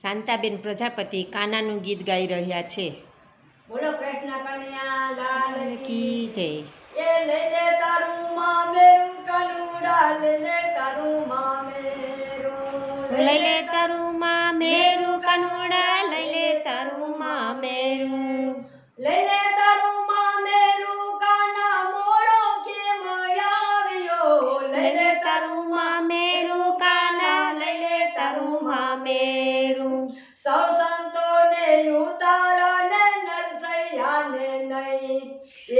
શાંતાબેન પ્રજાપતિ કાનાનું ગીત ગાઈ રહ્યા છે। બોલો કૃષ્ણ કન્યા લાલ કી જય। એ લઈ લે તારું મામેરું કનુડા લઈ લે તારું મામેરું લઈ લે તારું મામેરું કનુડા લઈ લે તારું મામેરું લઈ લે તારું મામેરું કાના મોડો કેમ આવ્યો લઈ લે તારું મામેરું કાના લઈ લે તારું મામેરું સૌ સંતોને ઉતારા ને નરસૈયાને નહીં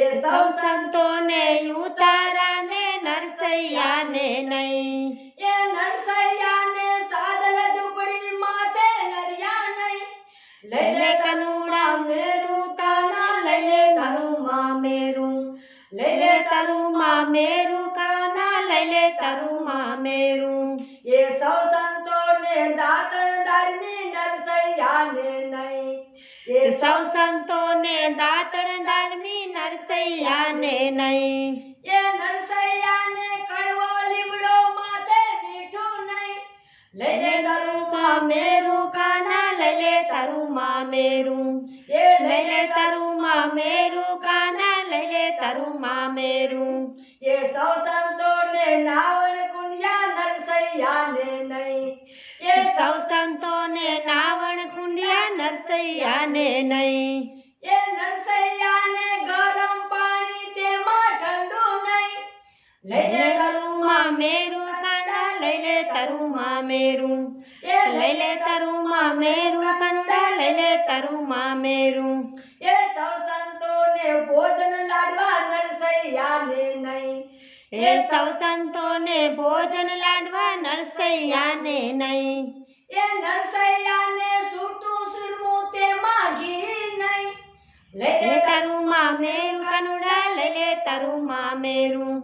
એ સૌ સંતોને ઉતારા ને નરસૈયાને નહીં એ નરસૈયાને સાદલ ઝૂંપડી માથે નરિયા નહીં લઈ લે કનુડા મેરું કાના લઈ લે તારું મામેરું લઈ લે તારું મામેરું કાના લઈ લે તારું મામેરું એ સૌ સંતોને દાતણ દાળની નરસૈયાને નહીં એ સૌ સંતોને દાતણ દાળમી નરસૈયાને નહીં એ નરસૈયાને કડવો લીમડો માથે મીઠું નહીં લઈ લે તારું મામેરું કાના લઈ લે તારું મામેરું એ લઈ લે તારું મામેરું કાના લઈ લે તારું મામેરું એ સૌ સંતોને નાવણ કુંડિયા નરસૈયાને નહીં એ સૌ સંતોને નાવણ કુંડિયા નરસૈયાને નહીં એ નરસૈયાને ગરમ પાણી તેમાં ઠંડુ નહીં લઈ લે તારું મામેરું કાના લઈ લે તારું મામેરું એ લઈ લે તારું મામેરું કાનુડા લઈ લે તારું મામેરું એ સૌ સંતોને ભોજન લાડવા નરસૈયાને નહીં એ સૌ સંતોને ભોજન લાડવા નરસૈયાને નહીં એ નરસૈયાને સૂટું સુરમું તેમાં ઘી નહીં લઈ લે તારું મામેરું કાનુડા લઈ લે તારું મામેરું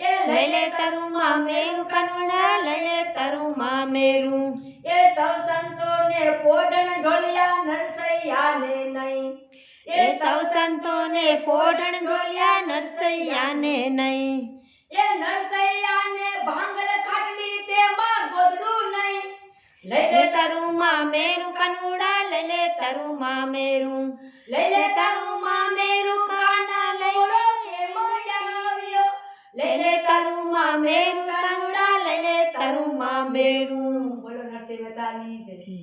એ લઈ લે તારું મામેરું કાનુડા લઈ લે તારું મામેરું એ સૌ સંતોને પોઢણ ઢોલિયા નરસૈયાને નહીં એ સૌ સંતોને પોઢણ ઢોલિયા નરસૈયાને નહીં એ નરસૈયાને ભાંગલ ખાટલી તેમાં ગોદડું નહીં લઈ લે તારું મામેરું કાનુડા લઈ લે તારું મામેરું લઈ લે તારું મામેરું કાના લઈ મોડો કેમ આવ્યો લઈ લે તારું મામેરું કાનુડા લઈ લે તારું મામેરું બોલો નરસિંહ મહેતાની જય.